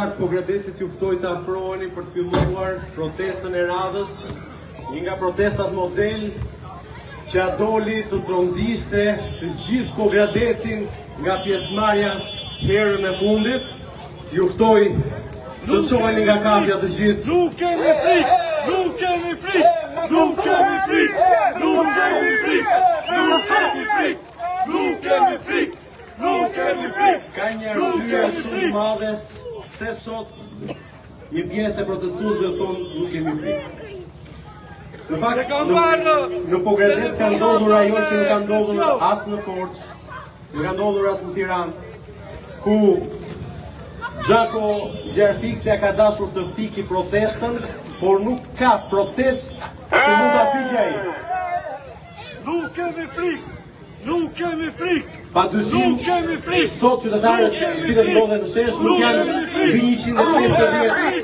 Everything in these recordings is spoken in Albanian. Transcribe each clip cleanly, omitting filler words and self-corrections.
qytetarët Pogradecit ju ftoj të afroheni për të filluar protestën e radhës, një nga protestat model që doli të trondishte të gjithë Pogradecin nga pjesëmarrja herën e fundit. Ju ftoj të çoheni nga kafja të gjithë. Nuk kemi frikë, nuk kemi frikë, nuk kemi frikë, nuk kemi frikë, nuk kemi frikë, nuk kemi frikë, nuk kemi frikë. Ka një arsye shumë e madhe pse sot një pjesë e protestuesve thonë nuk kemi frikë. Në fakt, në Pogradec ka ndodhur ajo që nuk ka ndodhur as në Korçë, nuk ka ndodhur as në Tiranë, ku Gjako Gjerfiksia ka dashur të piki protestën, por nuk ka protest që mund ta pyjë ai. Nuk kemi frikë, nuk kemi frikë. Padyshim, sot qytetarët të cilët ndodhen në shesh nuk janë mbi 150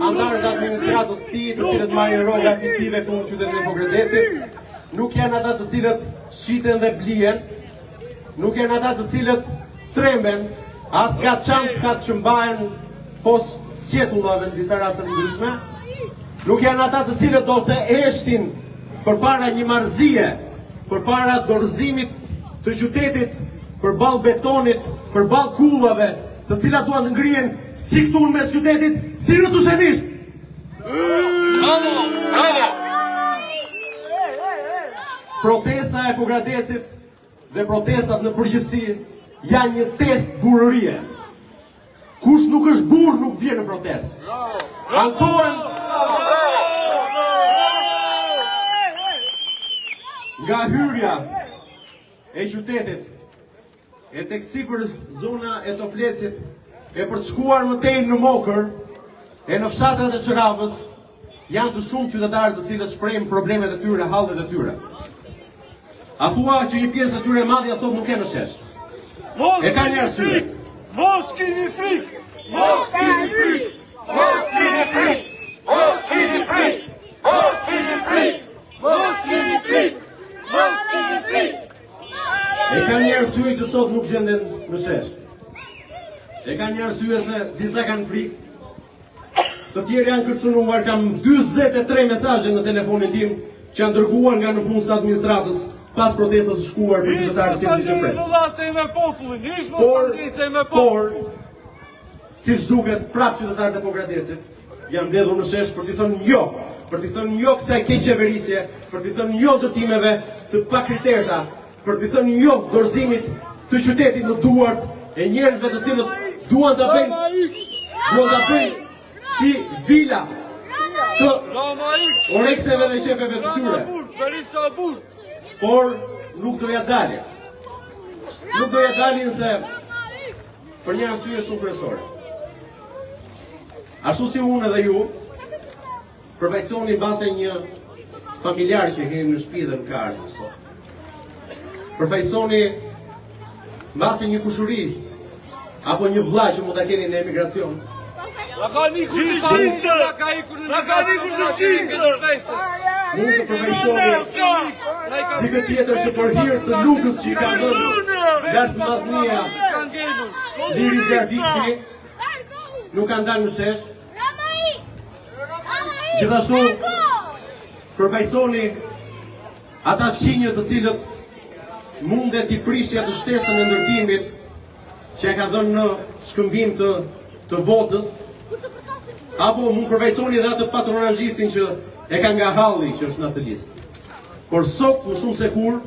antarë të administratës të tij, të cilët marrin rroga efektive këtu në qytetin e Pogradecit, nuk janë ata të cilët shiten dhe blihen, nuk janë ata të cilët tremben, as gaçamt ka që mbahen pos sqetullave në disa raste të ndryshme, nuk janë ata të cilët do të eshtin përpara një marrëzie, përpara dorëzimit të qytetit, përballë betonit, përballë kullave, të cilat duan të ngrihen si këtu në mes qytetit, si rrëtushenisht. Protesta e Pogradecit dhe protestat në përgjithësi janë një test burërie. Kush nuk është burr nuk vjen në protest. Ankohen nga hyrja e qytetit, e tek sipër zona e Toplecit, e për të shkuar më tej në Mokër, e në fshatrat e Çoravës, janë të shumë qytetarë të cilët shprehin problemet e tyre, hallet e tyre. A thua që një pjesë e tyre e madhja sot nuk e në shesh? E ka një arsye. Mos keni frikë, mos keni frikë, mos keni frikë, mos keni frikë, mos keni frikë, mos keni frikë, mos keni frikë. E ka një arsye që sot nuk gjenden në shesh. E ka një arsye se disa kanë frikë, të tjerë janë kërcënuar. Kam 43 mesazhe në telefonin tim që janë dërguar nga në punës të administratës pas protestës së shkuar për qytetarët që ishin presë. Por, siç duket, prapë qytetarët e Pogradecit janë mbledhur në shesh për t'i thënë jo, për t'i thënë jo kësaj keqeverisje, për t'i thënë jo ndërtimeve të pakriterta, për t'i thënë jo dorëzimit të qytetit në duart e njerëzve të cilët duan ta bëjnë si vila të orekseve dhe qefeve të tyre. Por nuk doja dalin. Nuk doja dalin se për një arsye shumë kryesore. Ashtu si unë edhe ju, përfaqësoni mbase një familjar që keni në shtëpi dhe në kartë sot. Përfaqësoni mbase një kushuri apo një vëlla që mund ta keni në emigracion. Na ka ikur të shindë, na ka ikur të shindë. Mund të përfaqësoni dikë tjetër që për hir të lugës që i ka dhënë lart madhnia Liri Gjerfiksi nuk kanë dalë në shesh. Gjithashtu përfaqësoni ata fqinjë të cilët mundet i prishja të shtesën e ndërtimit që e ka dhënë në shkëmbim të votës, apo mund përfaqësoni edhe atë patronazhistin që e ka nga halli që është në atë listë. Por sot, më shumë se kur,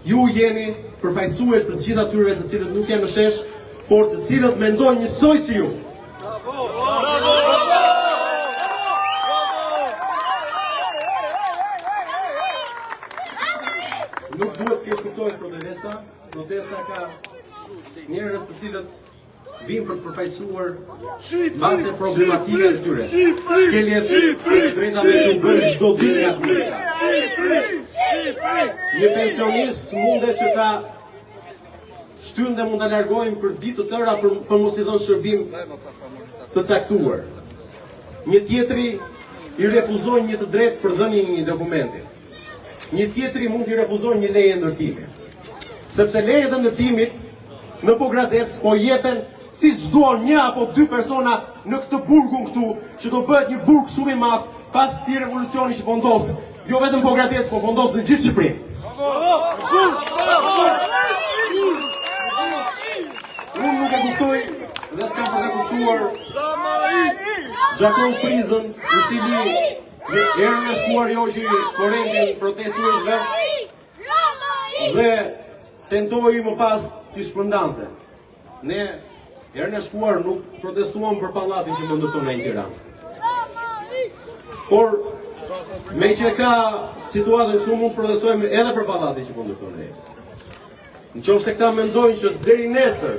ju jeni përfaqësues të gjithë atyre të cilët nuk janë në shesh, por të cilët mendojnë njësoj si ju. Nuk duhet të keq kuptohet protesta. Protesta ka njerëz të cilët vinë për të përfaqësuar mbase problematike të tyre. Shkeljes e drejtave që bën çdo ditë nga politika. Një pensionist mundet që ta shtyn dhe mund ta largojnë për ditë të tëra për mos i dhënë shërbim të caktuar. Një tjetri i refuzojnë një të drejtë për dhënien e një dokumenti. Një tjetri mund t'i refuzojnë një leje ndërtimi. Sepse lejet e ndërtimit në Pogradec po jepen si çdo një apo dy persona në këtë burgun këtu, që do bëhet një burg shumë i madh pas këtij revolucioni që po ndodh, jo vetëm Pogradec, po ndodh në gjithë Shqipërinë. Unë nuk e kuptoj dhe s'kam për të kuptuar Gjakov Prizën, i cili erën e shkuar Joqi Korrentin protestuesve dhe tentoi më pas t'i shpërndante. Ne erën e shkuar nuk protestuam për pallatin që më ndërtonai në Tiranë. Por me që ka situatën kështu mund protestojmë edhe për pallatin që po ndërtonai. Nëse këta mendojnë që deri nesër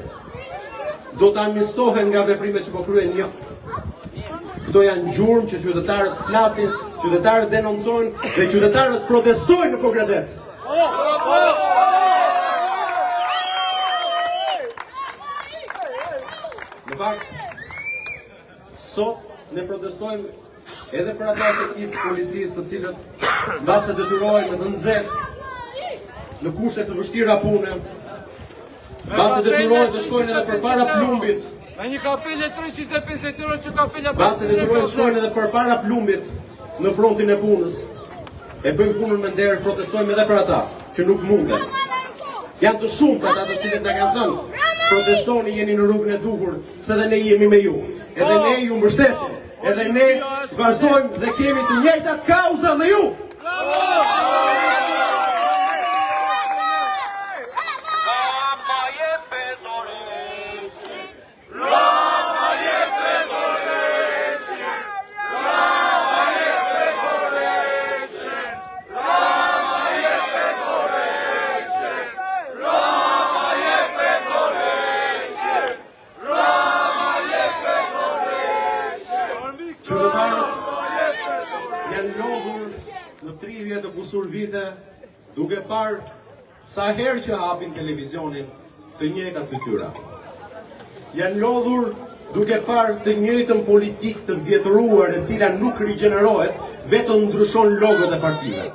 do të amnistohen nga veprimet që po kryen, jo. Këto janë gjurmë që qytetarët flasin, qytetarët denoncojnë dhe qytetarët protestojnë në Pogradec. Në fakt, sot ne protestojmë edhe për ata efektiv policisë të cilët mbase detyrohen me të nxehtë në kushte të vështira pune, mbase detyrohen të shkojnë edhe përpara plumbit. Me një kapele 350 euro që kapela... Mbase detyrohen të shkojnë edhe përpara plumbit në frontin e punës. E bëjmë punën me nder, protestojmë edhe për ata që nuk munden. Janë të shumtë ata të cilët na kanë thënë, protestoni, jeni në rrugën e duhur, se dhe ne jemi me ju. Edhe ne ju mbështesim. Edhe ne vazhdojmë dhe kemi të njëjtat kauza me ju. Në 30 të kusur vite, duke parë sa herë që hapin televizionin të njëjtat fytyra. Janë lodhur duke parë të njëjtën politikë të vjetëruar e cila nuk rigjenerohet, vetëm ndryshon logot e partive.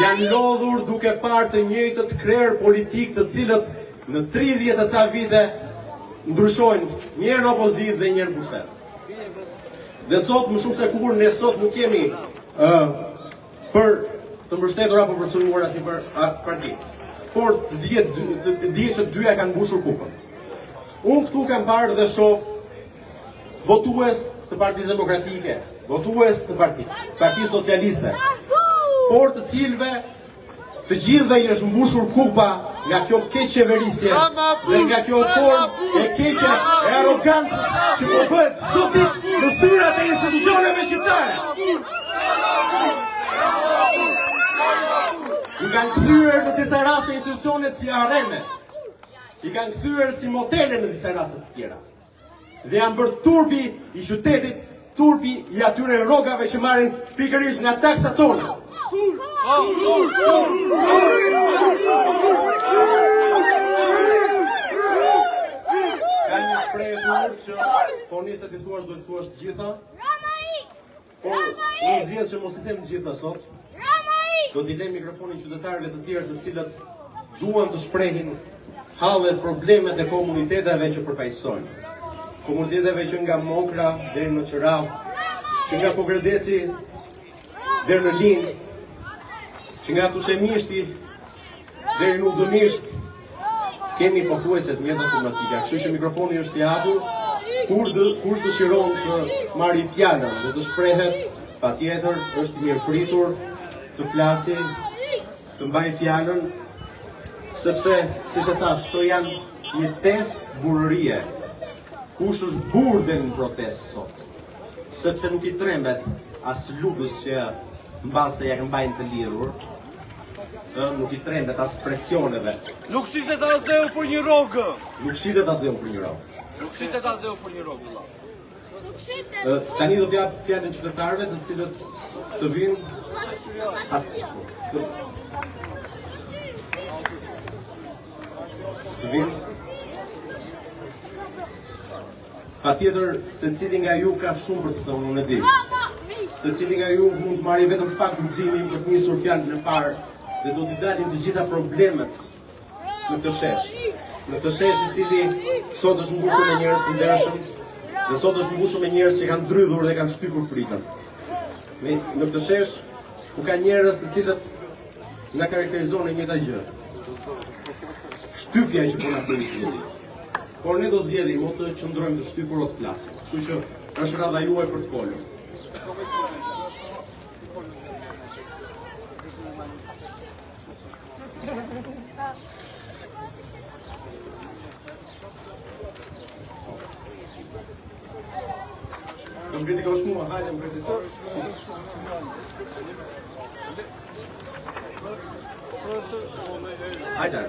Janë lodhur duke parë të njëjtët krerë politikë të cilët në 30 të ca vite ndryshojnë njërë në opozit dhe njërë në pushtet. Dhe sot, më shumë se kur, ne sot nuk jemi për të mbështetur apo për të sulmuar as një parti. Por të dihet që dyja kanë mbushur kupën. Unë këtu kam parë dhe shoh votues të Partisë Demokratike, votues të Partisë Socialiste, por të cilëve të gjithëve i është mbushur kupa nga kjo keqeverisje dhe nga kjo formë e keqe e arrogancës që po bëhet çdo ditë në syrat e institucioneve shqiptare. I kanë kthyer në disa raste institucionet si arene. I kanë kthyer si motele në disa raste të tjera. Dhe janë bërë turpi i qytetit, turpi i atyre rrogave që marrin pikërisht nga taksat tona. Ka një shprehje që po niset i thuash do të thuash të gjitha. Por unë zgjedh që mos i them të gjitha sot. Do t'i lejmë mikrofonin qytetarëve të tjerë të cilët duan të shprehin hallet, problemet e komuniteteve që përfaqësojnë. Komuniteteve që nga Mokra deri në Qërav, që nga Pogradeci deri në Lindë, që nga Tushemishti deri në Udënisht, kemi pothuajse të njëjtat problematika. Kështu që mikrofoni është i hapur, kush dëshiron të marrë fjalën dhe të shprehet, patjetër është i mirëpritur të flasi, të mbaj fjalën, sepse, siç e thash, këto janë një test burërie. Kush është burr del në protestë sot, sepse nuk i trembet as lugës që mbase ja mbajnë të lidhur, nuk i trembet as presioneve. Nuk shitet atëu për një rrogë. Nuk shitet atëu për një rrogë. Nuk shitet atëu për një rrogë. Tani do t'jap fjalën qytetarëve të cilët të vinë patjetër secili nga ju ka shumë për të thënë, unë e di. Secili nga ju mund të marrë vetëm pak guximin për të nisur fjalën e parë dhe do t'i dalin të gjitha problemet në këtë shesh. Në këtë shesh i cili sot është mbushur me njerëz të ndershëm Dhe sot është mbushur me njerëz që kanë ndrydhur dhe kanë shtypur frikën. Në këtë shesh ku ka njerëz të cilët na karakterizojnë në njëjta gjë. Shtypja që po na bën zgjedhje. Por ne do zgjedhim o të qëndrojmë të shtypur o të flasim. Kështu që është radha juaj për të folur. Më kritikosh mua, hajde më kritikosh. Hajde.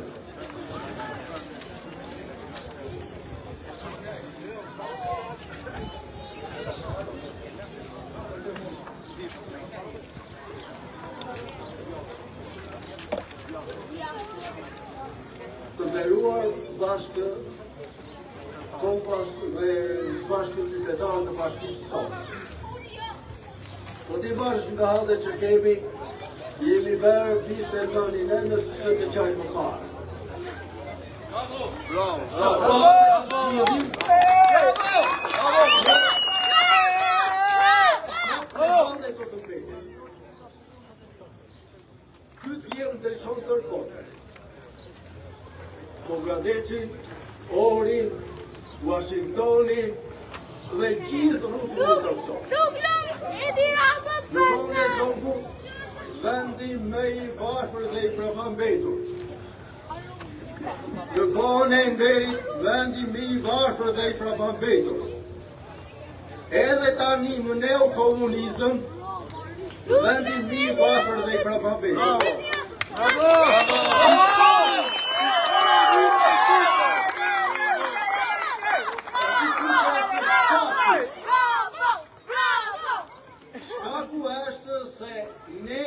Të nderuar bashkë kompas dhe bashkë qytetarë të bashkisë sot. Po ti bashkë nga hadhe që kemi, jemi verë fisë e në një nënës që të qaj më parë. Bravo! Këtë vjerë dhe shonë tërkote. Bogradecin, Ohrin, Washingtonin dhe gjithë rrugë në të kësot. Lukon e zongu, vendi me i varfër dhe i prapambetur. Lukon e nderit, vendi me i varfër dhe i prapambetur. Edhe tani në neokomunizëm, vendi me i varfër dhe i prapambetur. Shkaku është se ne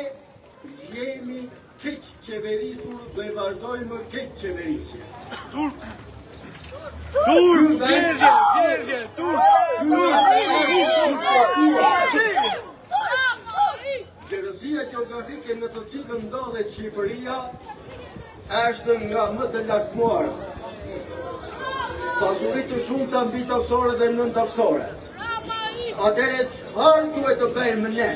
jemi keq qeverisur dhe vazhdojmë keq qeverisje. Turk, djerdje, turk! Gjerësia geografike në të cilën ndodhet Shqipëria është nga më të lartmuar. Pasurit të shumë të mbi toksore dhe nën toksore. Atëre çfarë duhet të bëjmë ne?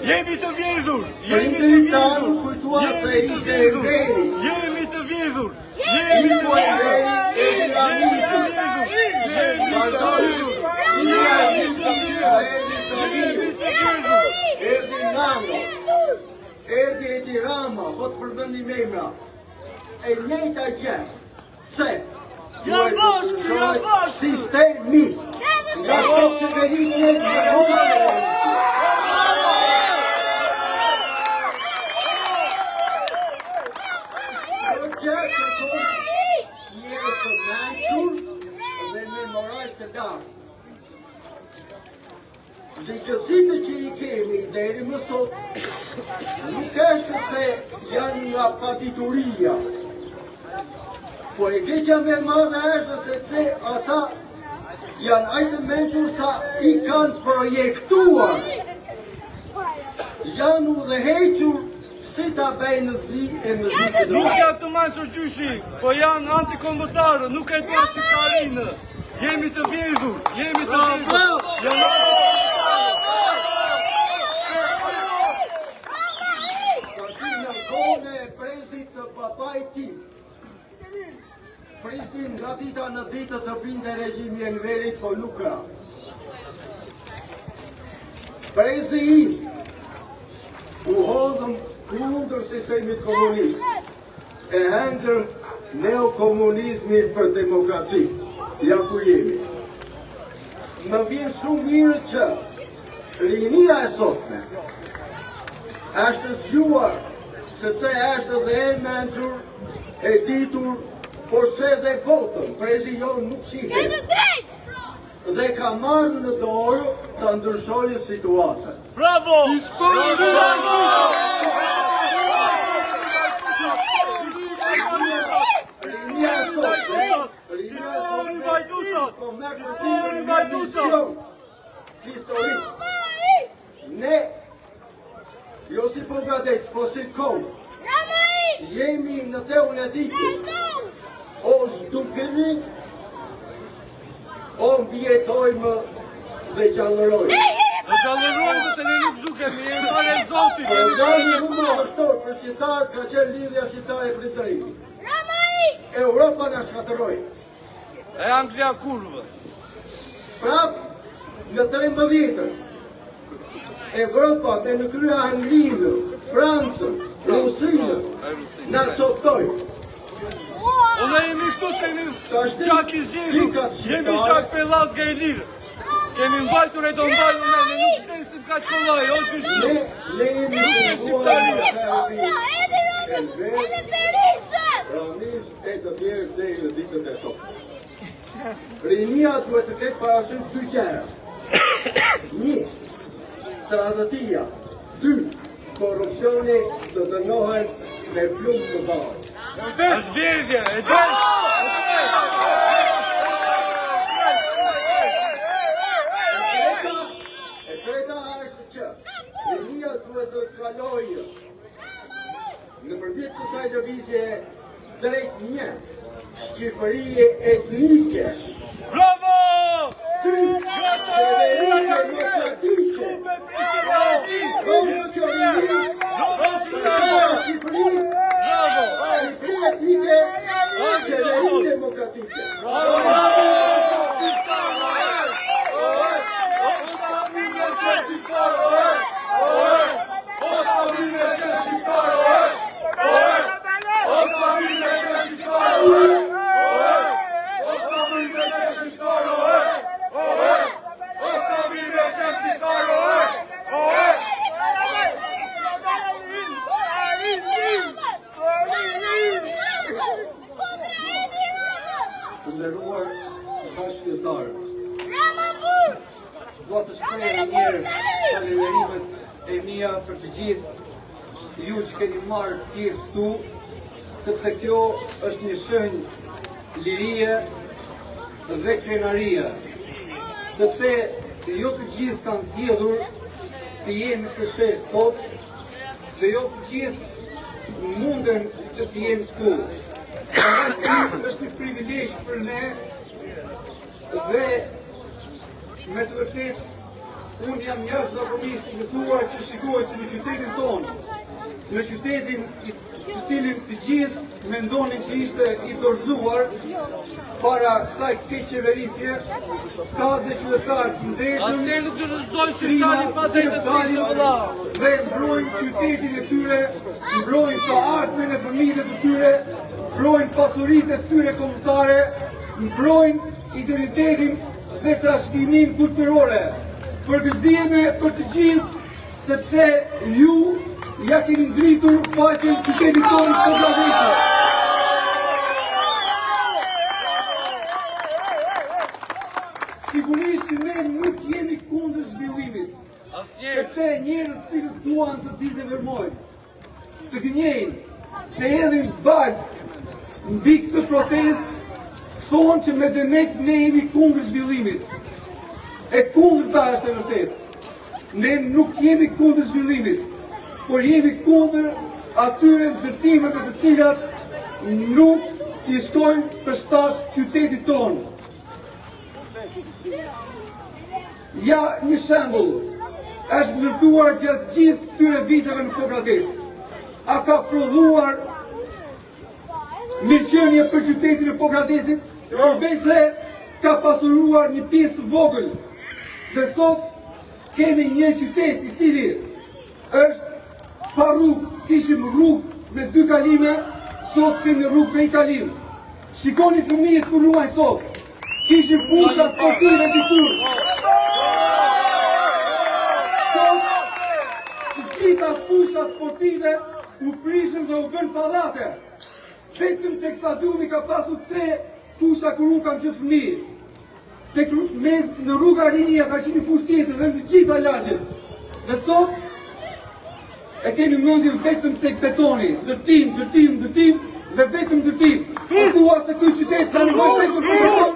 Jemi të vjedhur! Prindërit tanë kujtua se ishte e veri. Jemi të vjedhur! Iku e veri e dinamizëm. Vazhdojmë, erdi Saliu, erdi Nano, erdi Edi Rama, po të përmendim emra. E njëjta gjë, se Janë bashkë! Sistemi nga të qeverisje në komunizëm. Njerëz të mençur dhe me moral të lartë. Ligjësitë që i kemi deri më sot nuk është se janë nga padituria. Po e keqja me madhe është se ata janë ajtë mençur sa i kanë projektuar. Janë udhëhequr si ta bëjnë zi e mëzikë. Nuk janë të manqër gjyshi, po janë antikombëtarë, nuk e do shqiptarinë. Jemi të vjedhur, jemi të vjedhur. Pasi në kohën e prezit të papaj tim, pristin nga dita në ditë të binte regjimi Enverit, po nuk ra. Prezi im u hodhëm kundër sistemit komunist, e hengërëm neokomunizmin për demokraci, ja ku jemi. Më vjen shumë mirë që rinia e sotme është zgjuar, sepse është dhe e mençur, e ditur, por se dhe botën, prezi jonë nuk shihet. Dhe ka marrë në dorë të ndryshojë situatën. Bravo! Ne, jo si Bogradec, po si kohë, jemi në teun e ditës, o zdukemi, O mbjetojmë dhe gjallërojmë. Dhe gjallërojmë se ne nuk zhukemi, jemi fare Zotit. Programi më vështor për shqiptarët ka qenë lidhja shqiptare-Prishtinë. Europa na shkatërroi. E Anglia kurvë. Prap në 13-ën, Evropa me në krye Anglinë, Francën, Rusinë, na coptoi. Unë jemi këtu të jemi qak i zhjeru, jemi qak Pellas nga e lirë. Kemi mbajtur e do mbajtur ne nuk vdesim ka shkollaj, o që shumë. Ne jemi shqiptaria. Ramis e të tjerë deri në ditën e sotme. Rinia duhet të ketë parasysh dy gjëra. 1. Tradhtia. 2. Korrupsioni të dënohet me plumë të bardhë. Është verdhje, e drejtë. E treta është që rinia duhet të kalojë nëpërmjet kësaj lëvizje drejt një shqipërie etnike. Bravo! Qeverie demokratike. Skupe Prishtinë! Bravo! Shqipëri etnike, qeverie demokratike. Të nderuar bashkëqytetarë, dua të shpreh një herë falënderimet e mia për të gjithë ju që keni marrë pjesë këtu, sepse kjo është një shenjë lirie dhe krenarie, sepse jo të gjithë kanë zgjedhur të jenë të sheh sot dhe jo të gjithë munden që të jenë këtu. Është një privilegj për ne dhe me të vërtet unë jam jashtëzakonisht i gëzuar që shikoj që në qytetin tonë, në qytetin të cilin të gjithë mendonin që ishte i dorëzuar para kësaj keqeverisje, ka dhe qytetarë të ndershëm, Asnjë nuk do të dorëzojë shqiptarin pas jetës vëlla. dhe mbrojnë qytetin e tyre, mbrojnë të ardhmen e fëmijëve të tyre, mbrojnë pasuritë e tyre kombëtare, mbrojnë identitetin dhe trashëgiminë kulturore. Përgëzijeme për të gjithë, sepse ju ja keni ngritur faqen qytetit tonë të Podgradecit. Sigurisht që ne nuk jemi kundër zhvillimit, sepse njerëzit të cilët duan të dizevërmojnë, të gënjejnë, të hedhin balë mbi këtë protestë, thonë që me demet ne jemi kundër zhvillimit. E kundërta është e vërtetë. Ne nuk jemi kundër zhvillimit, por jemi kundër atyre ndërtimeve të cilat nuk i shkojnë për shtat qytetit tonë. Ja një shembull, është ndërtuar gjatë gjithë këtyre viteve në Podgradec. A ka prodhuar mirëqenie për qytetin e Podgradecit, përveç se ka pasuruar një pjesë të vogël. Dhe sot kemi një qytet i cili është pa rrugë, kishim rrugë me 2 kalime, sot kemi rrugë me 1 kalim. Shikoni fëmijët ku luajnë sot, kishim fusha sportive dikur. Sot të gjitha fushat sportive u prishën dhe u bën pallate. Vetëm tek stadiumi ka pasur 3 fusha kur unë kam qenë fëmijë. Në rruga Rinia ka qenë një fushë tjetër dhe në gjitha lagjet. Dhe sot e kemi mendjen vetëm tek betoni, ndërtim dhe vetëm ndërtim. Po thua se ky qytet ka nevojë vetëm për beton,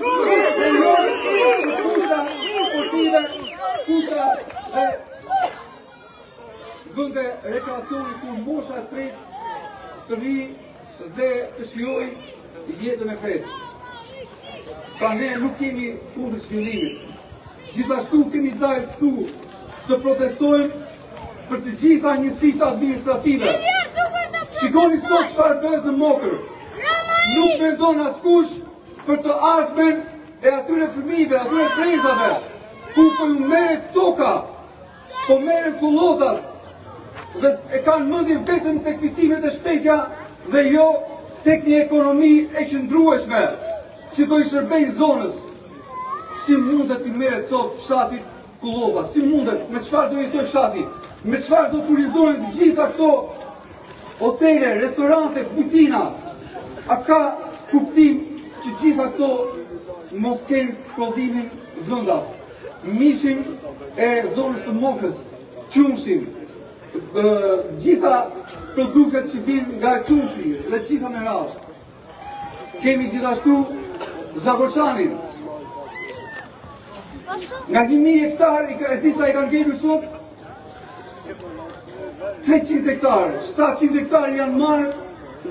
fusha sportive, fusha dhe vende rekreacioni ku mosha e tretë të ri dhe të shijojë jetën e vet. Pra ne nuk kemi kundër zhvillimit. Gjithashtu kemi dalë këtu të protestojmë për të gjitha njësitë administrative. Shikoni sot çfarë bëhet në Mokër. Nuk mendon askush për të ardhmen e atyre fëmijëve, atyre brezave, ku po ju merret toka, po merret kullotat, dhe e kanë mendjen vetëm tek fitimet e shpejta dhe jo tek një ekonomi e qëndrueshme që do i shërbejë zonës. Si mundet i merret sot fshatit kullova? Si mundet? Me çfarë do jetoj fshati? Me çfarë do furnizohen të gjitha këto hotele, restorante, butina? A ka kuptim që gjitha këto mos kenë prodhimin vendas? Mishin e zonës të Mokrës, qumshin, gjitha produktet që vinë nga qumshi dhe gjitha me radhë. Kemi gjithashtu Zagorçanin. Nga 1000 hektar, e disa i kanë ngelur sot 300 hektar, 700 hektar janë marrë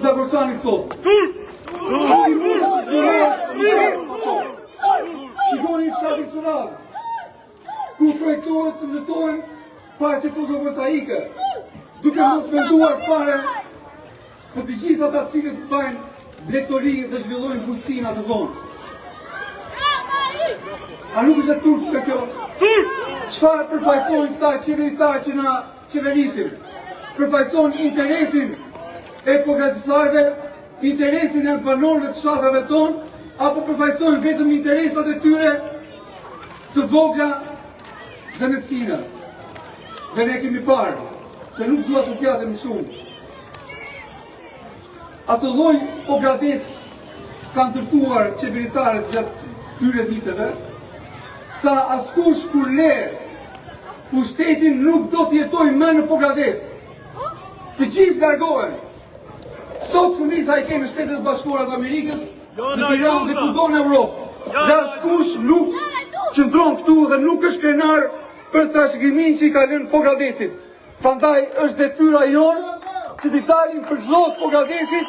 Zagorçanit sot. Shikoni fshatin Çorav, ku projektohet të ndërtohen parqe fotovoltaike, duke mos menduar fare për të gjitha ata cilët bajnë blegtori dhe zhvillojnë bujqësinë atë zonë. A nuk është e turpshme kjo? Çfarë përfaqësojnë këta qeveritarë që na qeverisin? Përfaqësojnë interesin e pogradisarëve, interesin e banorëve të shafave tonë, apo përfaqësojnë vetëm interesat e tyre të vogla dhe meskina? Dhe ne kemi parë se nuk duhet të zgjatem shumë. Atë lloj pogradec kanë ndërtuar qeveritarët gjatë këtyre viteve, sa askush kur le pushtetin nuk do të jetojë më në Pogradec. Të gjithë largohen. Sot shumica i kenë në Shtetet e Bashkuara të Amerikës, në Tiranë dhe kudo në Europë. Dhe askush nuk qëndron këtu dhe nuk është krenar për trashëgiminë që i ka lënë Pogradecit. Prandaj është detyra jonë që t'i dalim për zot Pogradecit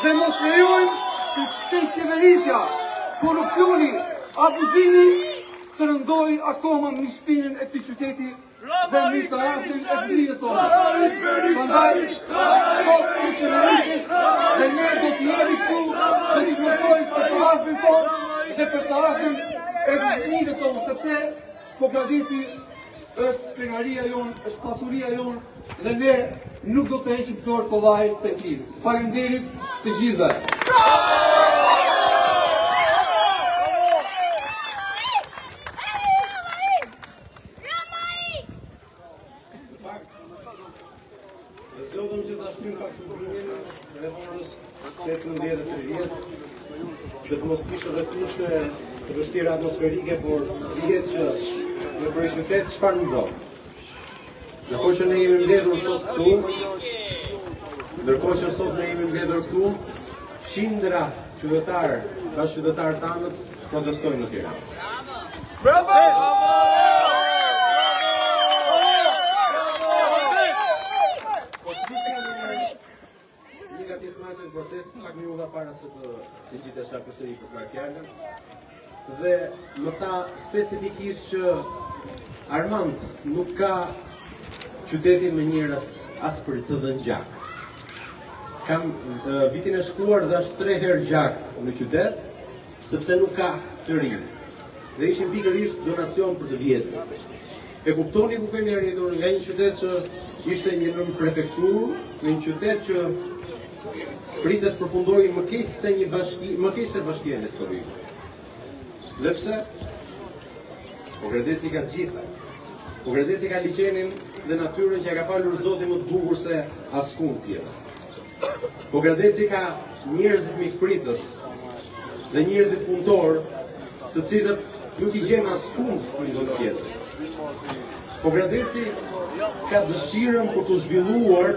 dhe mos lejojmë që të qeverisja, korrupsioni, abuzimi të rëndoj akoma në shpinën e këtij qyteti dhe mbi të ardhmen e fëmijëve tonë. Prandaj, stop të qeverisjes dhe ne do të jemi këtu dhe t'i luftojmë për të ardhmen tonë dhe për të ardhmen e fëmijëve tonë, sepse Pogradeci është krenaria jonë, është pasuria jonë dhe ne nuk do të heqim dorë kollaj për tij. Faleminderit të gjithëve. Zëdhëm që ta shtym pak të burin rreth orës 18:30, që të mos kishte edhe kushte të vështira atmosferike, por dihet që në kryeqytet çfarë ndodh. Ndërkohë që ne jemi mbledhur sot këtu, qindra qytetarë, bashkëqytetarë tanët protestojnë në Tiranë. Bravo! Në protest, pak minuta para se të ngjitesha përsëri për marrë fjalën, dhe më tha specifikisht që Armand nuk ka qytetin me njerëz as për të dhënë gjak. Kam vitin e shkuar dhe është 3 herë gjak në qytet, sepse nuk ka të rinj. Dhe ishin pikërisht donacion për të vjetër. E kuptoni ku kemi arritur nga një qytet që ishte një nën prefekturë, në një qytet që pritet përfundoj më keq se bashkia e Leskovik. Dhe pse? Pogradeci ka gjitha. Pogradeci ka liçenin dhe natyrën që ja ka falur Zoti më të bukur se askund tjetër. Pogradeci ka njerëzit mikpritës dhe njerëzit punëtor, të cilët nuk i gjen askund në ndonjë tjetër. Pogradeci ka dëshirën për të zhvilluar,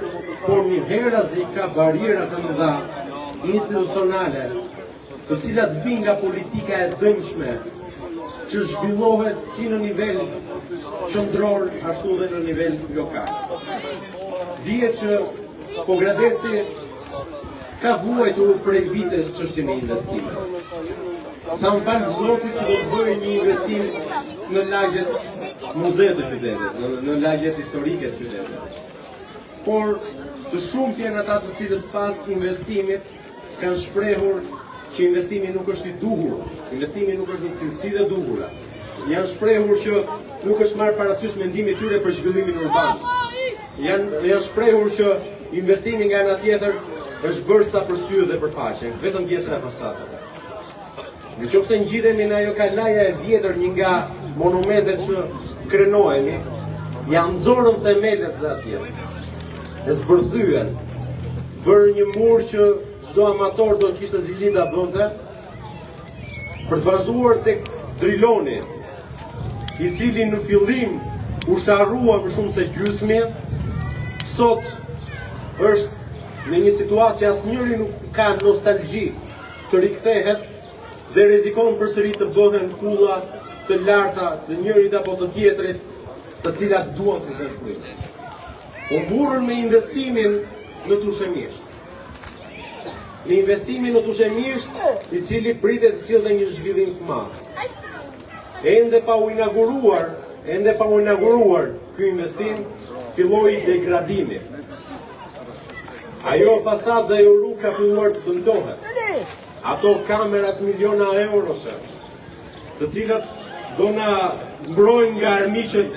por një herazi ka barjera të mëdha institucionale, të cilat vijnë nga politika e dëmshme, që zhvillohet si në nivel qendror ashtu dhe në nivel lokal. Dihet që Pogradeci ka vuajtur prej vitesh çështjen e investimeve. Sa më falë zotit që do të bëjë një investim në lagjet muze të qytetit, në lagjet historike të qytetit. Por të shumë janë ata të cilët pas investimit kanë shprehur që investimi nuk është i duhur, investimi nuk është në cilësi dhe duhura. Janë shprehur që nuk është marrë parasysh mendimi tyre për zhvillimin urban. Janë shprehur që investimi nga ana tjetër është bërë sa për sy dhe për faqe, vetëm pjesa e fasadave. Nëse ngjitemi në ajo kalaja e vjetër, një nga monumentet që krenohemi, janë nxorën themelet dhe atje. E zbërthyen, bërë një mur që çdo amator do kishte zilida bënte, për të vazhduar tek driloni, i cili në fillim u sharrua më shumë se gjysmi, sot është në një situatë që asnjëri nuk ka nostalgji të rikthehet dhe rrezikon përsëri të bëhen kulla të larta të njërit apo të tjetrit, të cilat duan të zërfryjnë. U mburën me investimin në Tushemisht. Në investimin në Tushemisht, i cili pritet të sillte një zhvillim të madh. Ende pa u inauguruar ky investim, filloi degradimi. Ajo fasadë dhe ajo rrugë ka filluar të dëmtohet. Ato kamerat miliona euroshe, të cilat do na mbrojnë nga armiqët,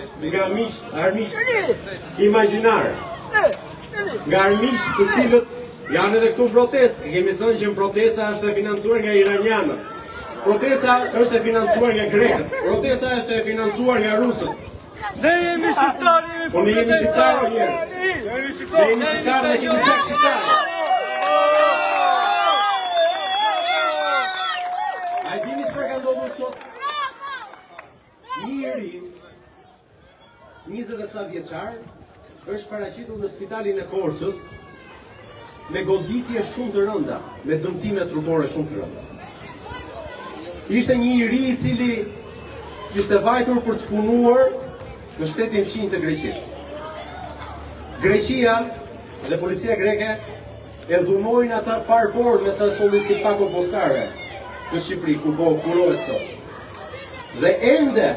imagjinar, nga armiqë të cilët janë edhe këtu protestë. Kemi thënë që protesta është e financuar nga iranianët. Protesta është e financuar nga grekët. Protesta është e financuar nga rusët. Ne jemi shqiptarë, Po ne jemi shqiptarë njerëz. Ne jemi shqiptarë dhe kemi qenë shqiptarë. A dini çfarë ka ndodhur sot? Një ri, 20 e ca vjeçar, është paraqitur në spitalin e Korçës me goditje shumë të rënda, me dëmtime trupore shumë të rënda. Ishte një ri i cili ishte vajtur për të punuar në shtetin fshinj të Greqisë. Greqia dhe policia greke e dhunojnë ata farfor me sa solli si pako postare në Shqipëri, ku kurohet sot. Dhe ende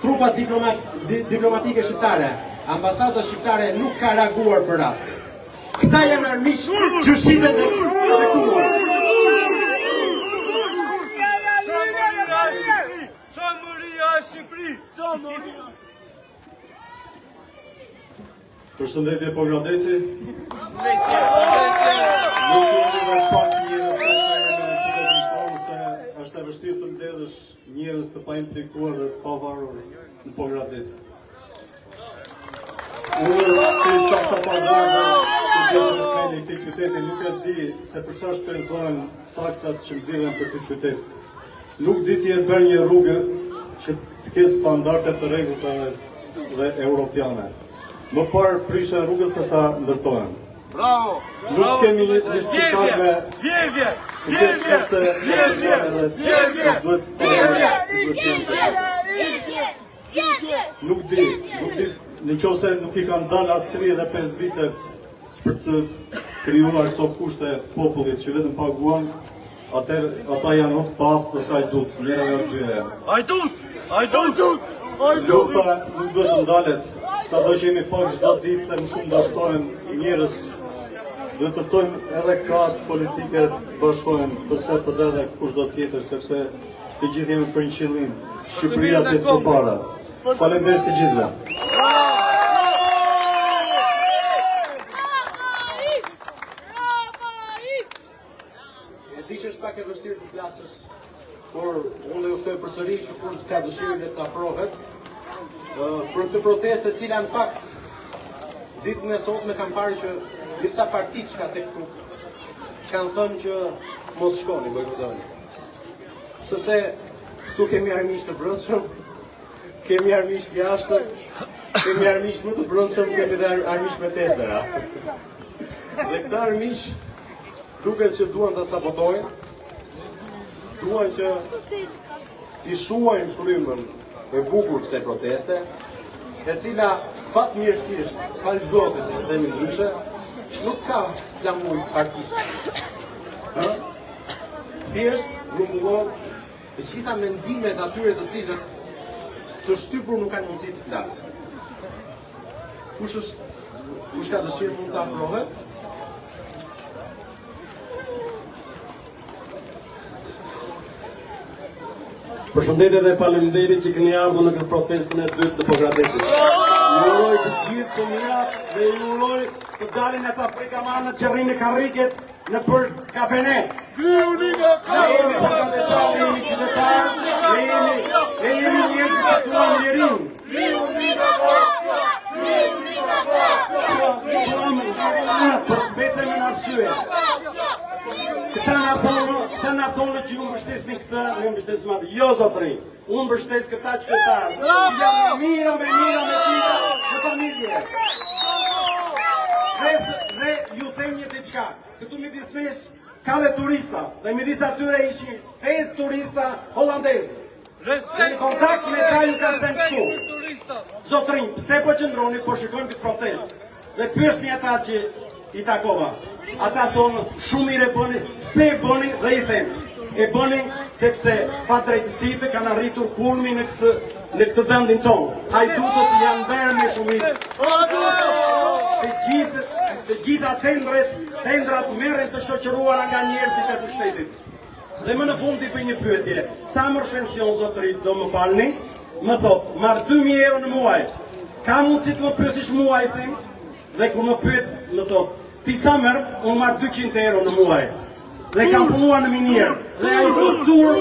trupat diplomatike shqiptare, ambasada shqiptare nuk ka reaguar për rastin. Këta janë armiq që shitet dhe kuar. Përshëndetje po Gradeci. Nuk jemi me pak njerëz që se është e vështirë të mbledhësh njerëz të pa implikuar dhe të pa varur në po Gradeci. Unë si taksa pavarë si biznesmeni i këtij qyteti nuk e di se për çfarë shpenzojnë taksat që mbledhen për këtë qytet. Nuk di të jetë bërë një rrugë që të ketë standarde të rregullta dhe europiane. Më parë prishën rrugës se sa ndërtohen. Bravo! Nuk kemi një spital me... Nuk di, në qoftë se nuk I kanë dalë as 35 vite për të krijuar këto kushte popullit që vetëm paguan, atëherë ata janë nuk pa aftë për sa I dut, njëra nga dyja. Hajdut! Nuk duhet të ndalet, sa do që jemi pak çdo ditë dhe më shumë dashtojmë njerëz dhe të ftojmë edhe krahët politike të bashkohen përse për edhe kushdo tjetër, sepse të gjithë jemi për një qëllim, Shqipëria të përpara. Faleminderit të gjithëve. E di që është pak e vështirë të flasësh, por unë ju them përsëri që kush ka dëshirë le të afrohet për këtë protestë e cila në fakt ditën e sotme kam parë që disa partitë që tek këtu kanë thënë që mos shkoni bojkotoni. Sepse këtu kemi armiq të brendshëm, kemi armiq jashtë, kemi armiq më të brendshëm, kemi dhe armiq me testera. Dhe këta armiq duket që duan ta sabotojnë, duan që t'i shuajnë frymën e bukur kësaj proteste, e cila fatmirësisht, falë Zotit, si themi ndryshe, nuk ka flamuj partisht. thjesht grumbullon të gjitha mendimet atyre të cilët të shtypur nuk kanë mundësi të flasin. Kush ka dëshirë mund të afrohet? Përshëndetje dhe faleminderit që keni ardhur në këtë protestën e dytë të Pokradesit. Ju uroj të gjithë të mirat dhe ju uroj të dalin ata pejgamberët që rrinë në karriket në për kafene. Ne jemi Pokradesanë, ne jemi qytetarë, ne jemi njerëz që duan lirin. Për betëm në arsye. Këta na thonë që ju mbështesni këtë, ju mbështesni atë. Jo zotëri, unë mbështes këta qytetarë. Që janë mira me në familje. Dhe ju them një diçka. Këtu midis nesh ka dhe turista, dhe midis atyre ishin 5 turista holandezë. Dhe në kontakt me ta ju kanë thënë kështu. Zotëri, pse po qëndroni, po shikojmë këtë protest. Dhe pyesni ata që i takova. Ata thonë shumë mire bëni, pse e bëni dhe i them. E bëni sepse pa drejtësitë kanë arritur kulmin në këtë vendin tonë. Hajdutët janë bërë me shumicë. Të gjitha tendrat merren të shoqëruara nga njerëzit e pushtetit. Dhe më në fund i bëj një pyetje. Sa mërë pension zotëri do më falni? Më thot, marr 2000 euro në muaj. Ka mundësi të më pyesish muaj them? Dhe kur më pyet, më thot, ti sa merr? Unë marr 200 euro në muaj. Dhe kam punuar në minier. Dhe ai thot dur.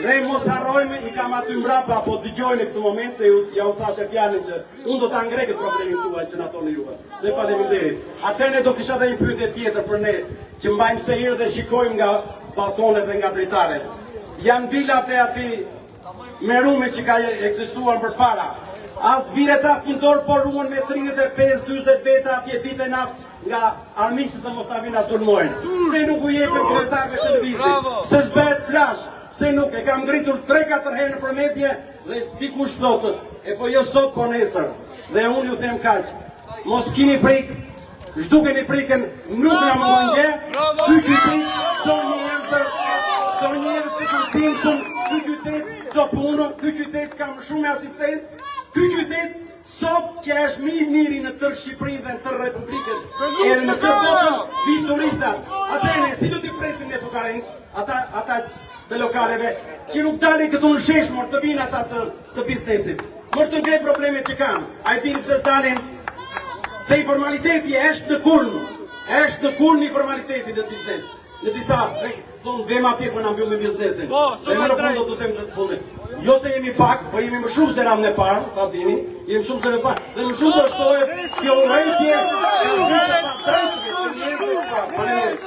Dhe mos harrojmë, i kam aty mbrapa, po dëgjojnë në këtë moment se ja u thashe fjalën që unë do ta ngrej këtë problemin tuaj që na thoni juve. Dhe faleminderit. Atëherë ne do kisha edhe një pyetje tjetër për ne, që mbajmë sehir dhe shikojmë nga balkonet dhe nga dritaret. Janë vilat e aty me rume që ka ekzistuar përpara. As viret as një dorë, por ruan me 35-40 veta atje ditë e natë nga armiqtë se mos ta vinë sulmojnë. Pse nuk u jepën kryetarëve televizit? Pse s'bëhet plazh? Pse nuk e kam ngritur 3-4 herë në përmetje dhe dikush thotë, e po jo sot po nesër. Dhe unë ju them kaq, mos kini prik, zhdukeni prikën, nuk na mundon gjë. Ky qytet do njerëz të këndshëm, ky qytet do punë, ky qytet ka më shumë asistencë. Ky qytet sot që është më i miri në tërë Shqipërinë dhe në tërë Republikën, e në tërë botën vinë turistat. Atëherë si do t'i presim ne fukarent, ata të lokaleve, që nuk dalin këtu në sheshmor të vinë ata të biznesit. Mor të ngrej problemet që kanë. A e dini pse s'dalin? Se informaliteti është në kulm. Është në kulm i formaliteti dhe biznes. Në disa, thonë, vem atje për në mbyllë me biznesin. Dhe më në fund do të them të fundit. Jo se jemi pak, po jemi më shumë se ram në parë, ta dini, jemi shumë se në parë. Dhe më shumë të shtohet kjo urrejtje e shumë të padrejtëve të njerëzve të parë. Faleminderit.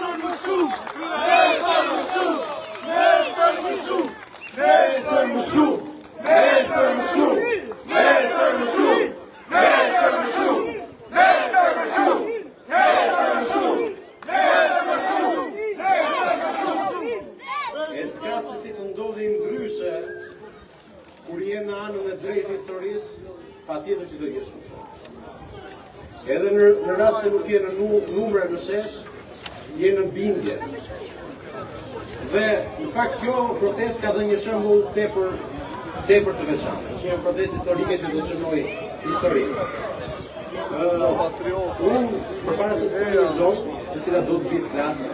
E s'ka se si të ndodhi ndryshe kur je në anën e drejtë historisë, pa tjetër që do jesh në shumë. Edhe në rast se nuk je në numre në shesh, je në bindje. Dhe në fakt kjo protest ka dhe një shembull tepër të veçantë. Është një protestë historike që do të shënoj historikë. Unë përpara se të organizoj, e cila do të vitë klasë,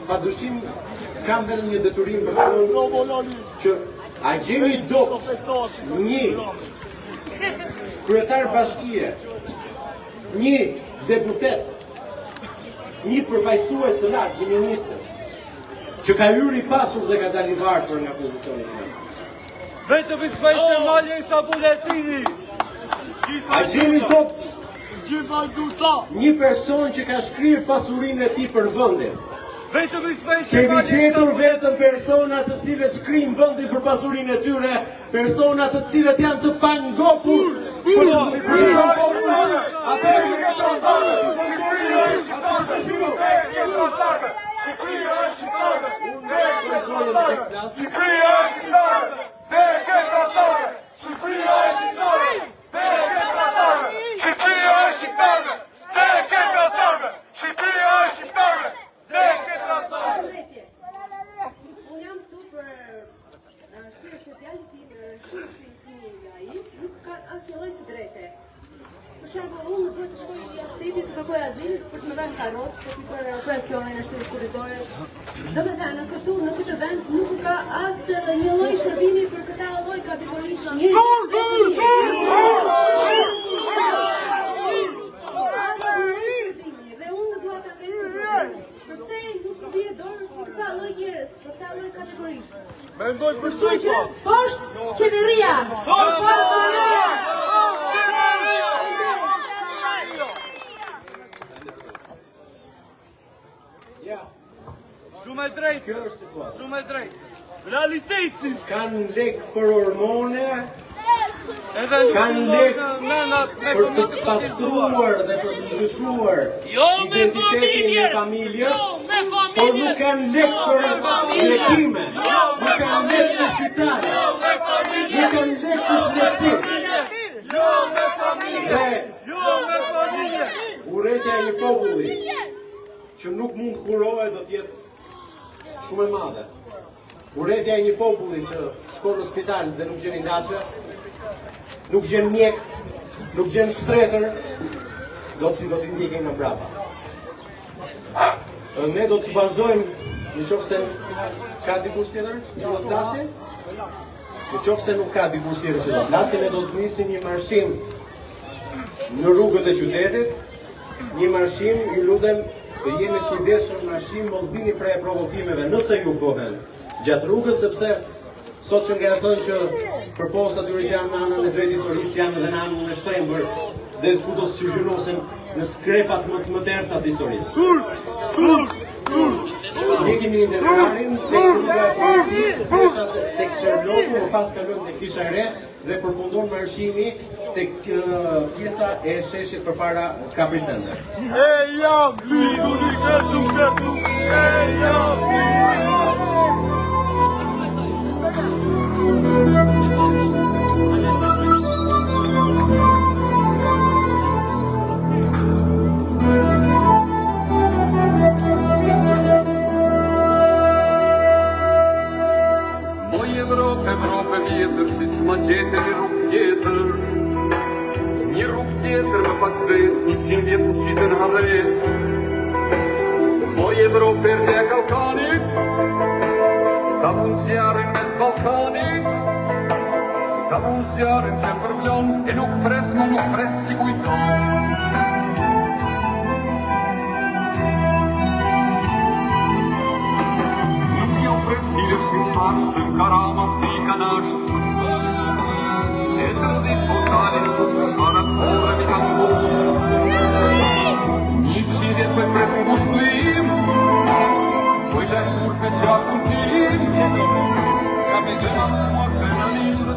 padyshim kam vetëm një detyrim për të thënë që a gjeni dot një kryetar bashkie, një deputet, një përfaqësues të lartë, një ministër, që ka hyrë i pasur dhe ka dalë i varfër nga pozicioni i tij. Vetëm i shvejtë malje i sa buletini. A gjeni dot një person që ka shkrirë pasurinë e tij për vendin. Vetëm i shvejtë Kemi gjetur vetëm persona të cilët shkrijnë vendin për pasurinë e tyre, persona të cilët janë të pangopur për Shqipërinë. Shqipëria është lloj të drejte. Për shembull, unë duhet të shkoj jashtë shtetit të kërkoj azil për të më dhënë karrocë për të bërë operacionin e shtetit kurrizore. Domethënë, në këtë vend nuk ka as një lloj shërbimi për këtë lloj kategorish njerëzish. Dhe unë dua ta them pse nuk bie dorë për këtë lloj njerëz, për këtë lloj kategorish. Mendoj për çfarë? Poshtë qeveria. Shumë e drejtë. Kjo është situata. Shumë e drejtë. Realiteti. Kanë lek për hormone, Edhe kanë lek për të pastruar dhe për të ndryshuar identitetin e familjes, por nuk kanë lek për lekime, nuk kanë lek për spital, nuk kanë lek për shëndetësi. Dhe urrejtja e një populli që nuk mund të kurohet do të jetë shumë e madhe. Urrejtja e një populli që shkon në spital dhe nuk gjen ilaçe, nuk gjen mjek, nuk gjen shtretër, do t'i ndjekim në brapa. Ne do të vazhdojmë, nëse ka dikush tjetër që do të flasë, nëse nuk ka dikush tjetër që do të flasë, ne do të nisim një marshim në rrugët e qytetit, një marshim, ju lutem, dhe jemi të kujdesshëm marshim, mos bini prej provokimeve nëse ju bëhen gjatë rrugës, sepse sot që nga thënë që përposa atyre që janë në anën e drejtë historisë janë edhe në anën e shtrembër dhe kudo sugjerosen në skrepat më të mëterta të historisë. Ne kemi një ndërmarrjen tek rruga e policisë, feshat tek Sherloku, më pas kalojmë tek Kisha e Re dhe përfundon marshimi tek pjesa e sheshit përpara Capri Center. E jam lidur i këtu, e jam Evropë vjetër, si s'ma gjete një rrug tjetër. Një rrug tjetër më pak bes, 100 vjetë në qitën Harres. Moj Evropë erde e Kalkanit, ka mund zjarin mes Balkanit, ka mund zjarin që përvlon, e nuk pres, më nuk pres si kujton. Presilëm si pasëm, karama fika nështë. E të dit portalin fush, aratore mi kam bush. Një qidjet për presin kushtuim, për lehur për qakun tim. Dhe ma mua adrenalin dhe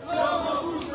Bravo,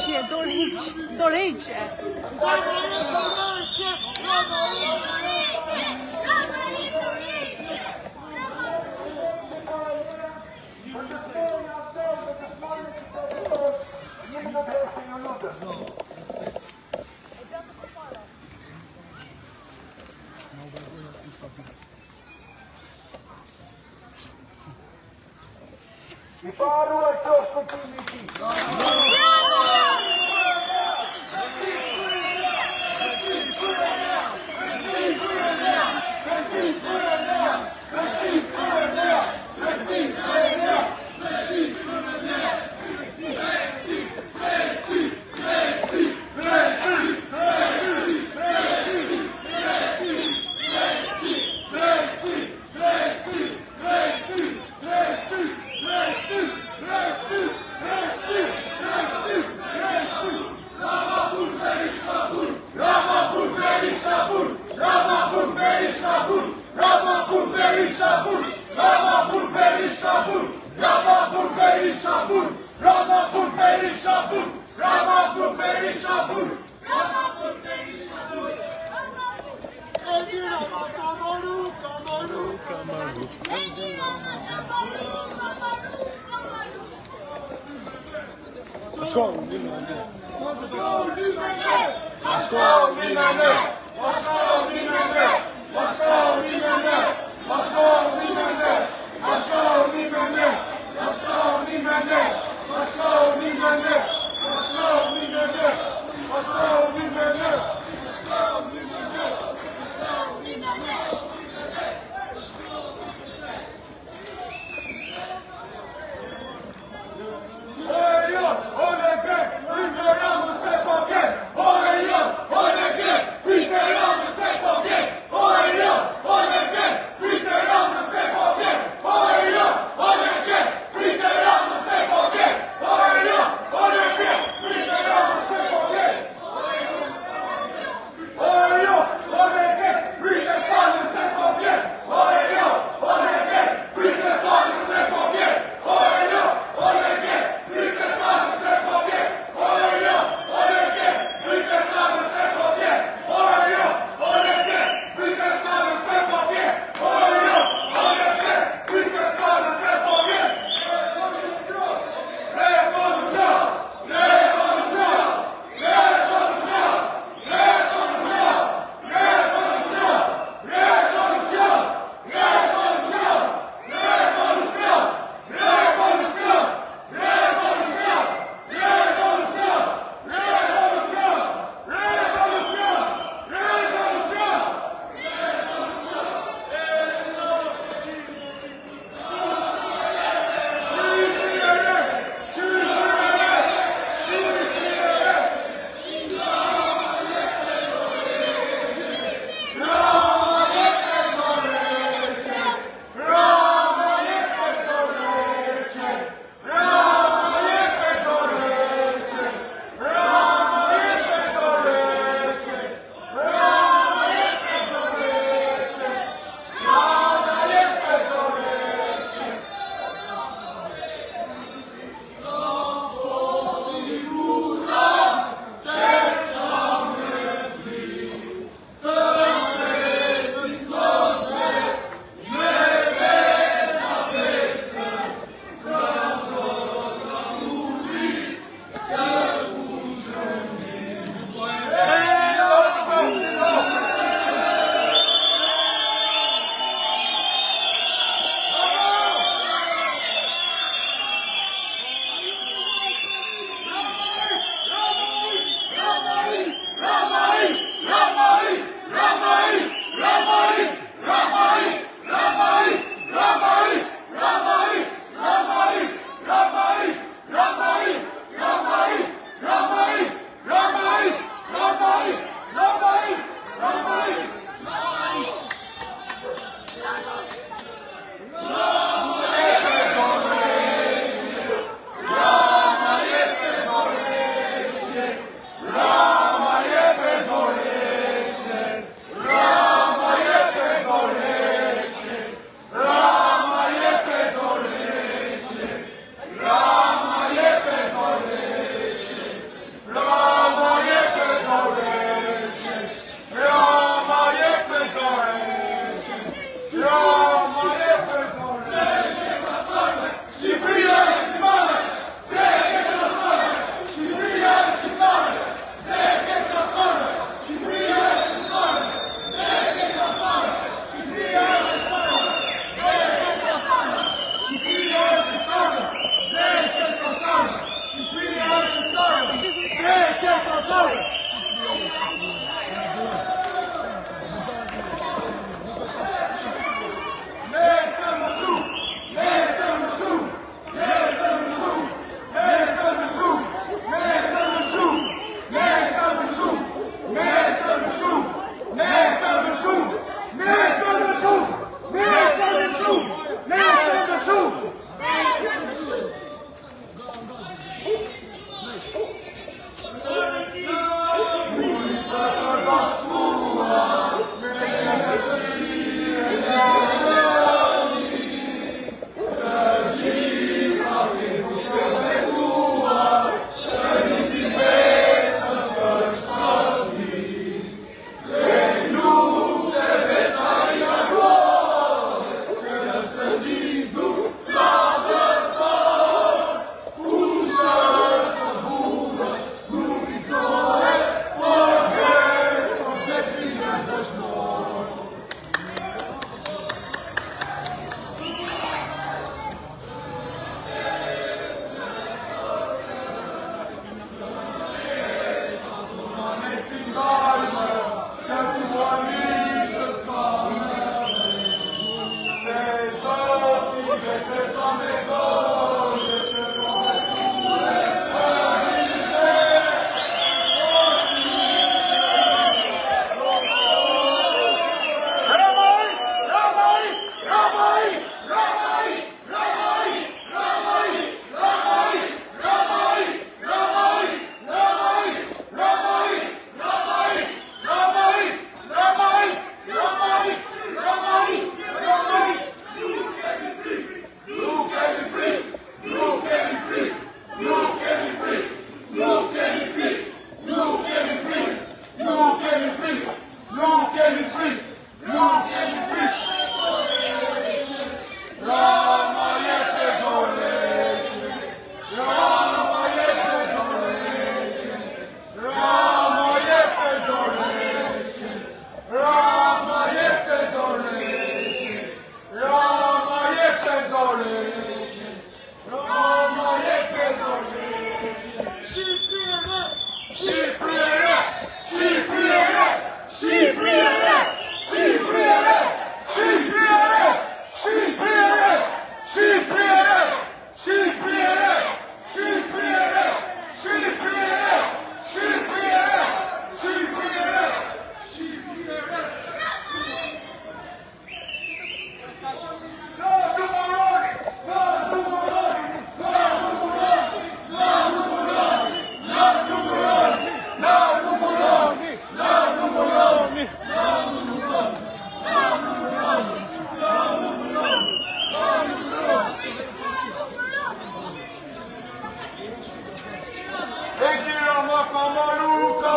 Dorejqe. I paru e qoftë këtimi ti.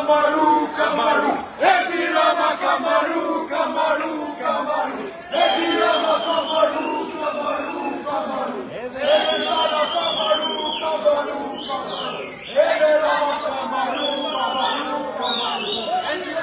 Kamaru, Kamaru, Edi Rama, Kamaru, Kamaru, Kamaru, Edi Rama, Kamaru, Kamaru, Kamaru, Edi Rama, Kamaru, Kamaru, Kamaru, Edi Rama, Kamaru, Kamaru, Kamaru, Edi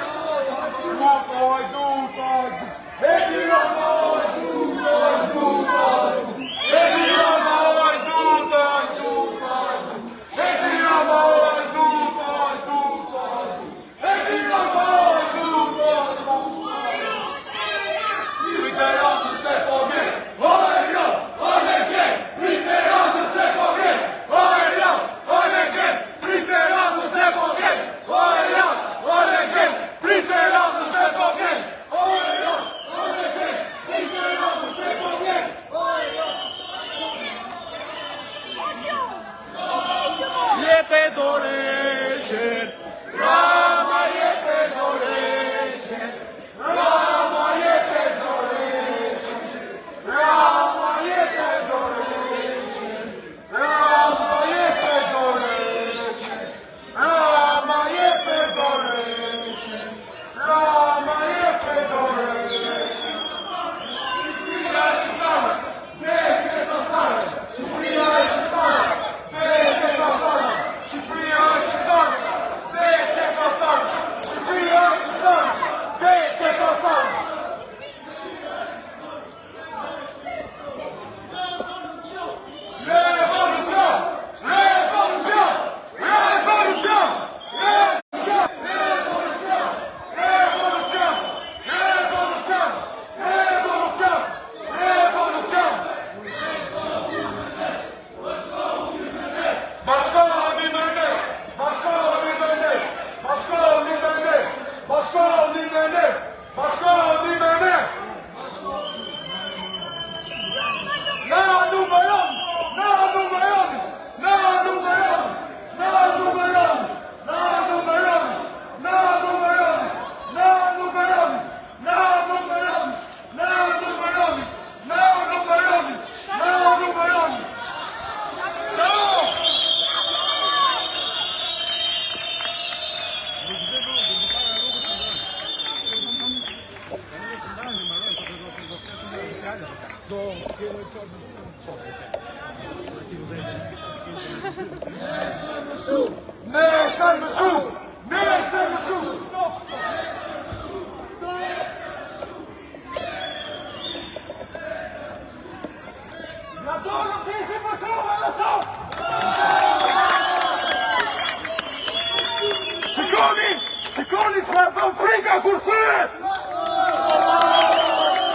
Shikoni s'ka bën frika kur thyet!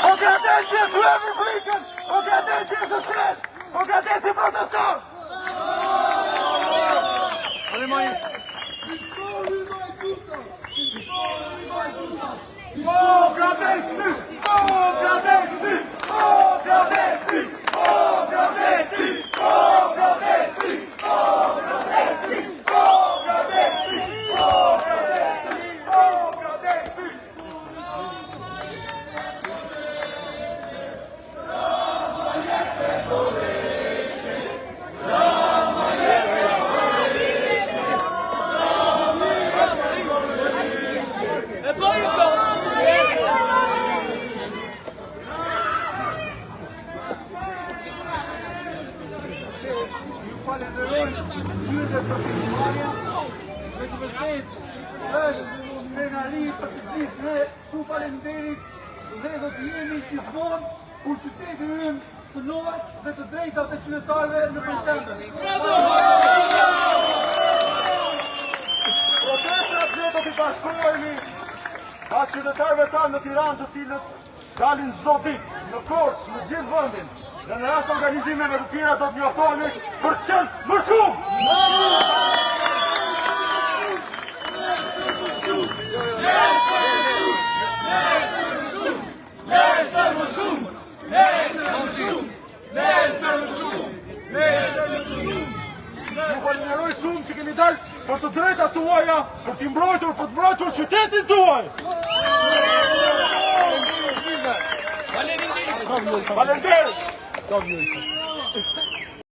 O ka den që e thyemi frikën! O ka den që e së shesh! O ka den që proteston! O ka den që! O ka den që! O ka den që! O ka den që! O ka den që! O ka den që! O ka den që! Është penali për të gjithë ne, shumë faleminderit dhe do të jemi gjithmonë kur qyteti ynë synohet dhe të drejtat e qytetarëve në përtendën. Protestat ne do t'i bashkohemi pas qytetarëve tanë në Tiranë, të cilët dalin çdo ditë në Korçë, në gjithë vendin. Dhe në rast organizimeve të tjera do të njoftohemi për të qenë më shumë. Ju falenderoj shumë që keni dalë për të drejtat tuaja, për t'i mbrojtur, për të mbrojtur qytetin tuaj. Faleminderit.